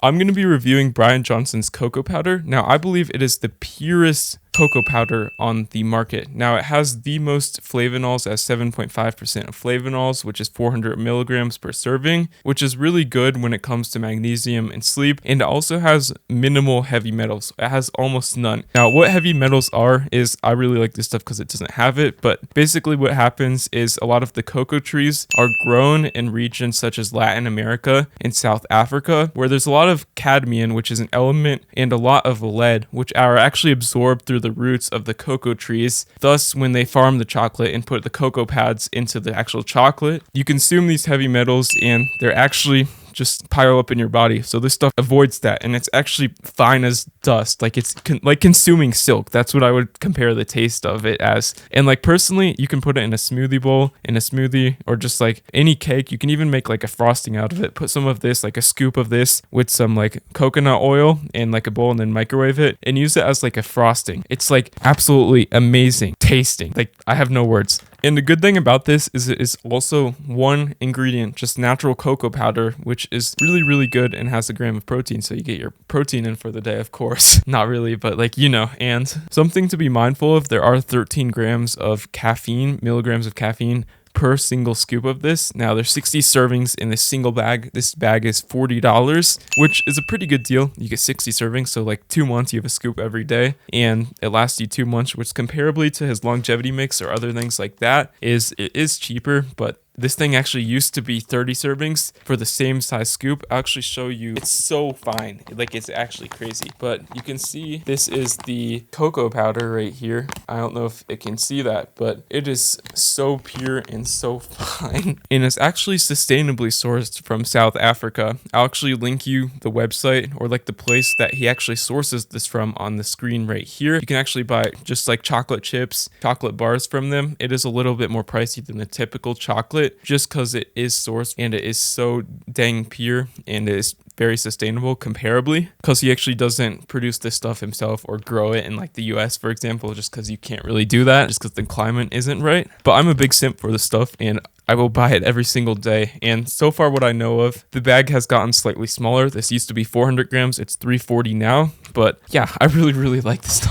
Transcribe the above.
I'm going to be reviewing Bryan Johnson's cocoa powder. Now, I believe it is the purest cocoa powder on the market. Now, it has the most flavonols at 7.5% of flavonols, which is 400 milligrams per serving, which is really good when it comes to magnesium and sleep. And it also has minimal heavy metals. It has almost none. Now, what heavy metals are is, I really like this stuff because it doesn't have it, but basically what happens is a lot of the cocoa trees are grown in regions such as Latin America and South Africa, where there's a lot of cadmium, which is an element, and a lot of lead, which are actually absorbed through the roots of the cocoa trees. Thus, when they farm the chocolate and put the cocoa pads into the actual chocolate, you consume these heavy metals and they're actually just pile up in your body. So this stuff avoids that, and it's actually fine as dust. Like it's like consuming silk. That's what I would compare the taste of it as. And like personally, you can put it in a smoothie bowl, in a smoothie, or just like any cake. You can even make like a frosting out of it. Put some of this, like a scoop of this with some like coconut oil in like a bowl and then microwave it and use it as like a frosting. It's like absolutely amazing tasting. Like I have no words. And the good thing about this is it is also one ingredient, just natural cocoa powder, which is really, really good and has a gram of protein. So you get your protein in for the day, of course. Not really, but like, you know, and something to be mindful of, there are 13 grams of caffeine, milligrams of caffeine per single scoop of this. Now there's 60 servings in this single bag. This bag is $40, which is a pretty good deal. You get 60 servings, so like 2 months you have a scoop every day, and it lasts you 2 months, which comparably to his longevity mix or other things like that it is cheaper, but this thing actually used to be 30 servings for the same size scoop. I'll actually show you. It's so fine. Like, it's actually crazy. But you can see this is the cocoa powder right here. I don't know if it can see that, but it is so pure and so fine. And it's actually sustainably sourced from South Africa. I'll actually link you the website or like the place that he actually sources this from on the screen right here. You can actually buy just like chocolate chips, chocolate bars from them. It is a little bit more pricey than the typical chocolate, just because it is sourced and it is so dang pure and it is very sustainable comparably, because he actually doesn't produce this stuff himself or grow it in like the US, for example, just because you can't really do that just because the climate isn't right. But I'm a big simp for this stuff and I will buy it every single day. And so far what I know of, the bag has gotten slightly smaller. This used to be 400 grams. It's 340 now. But yeah, I really, really like this stuff.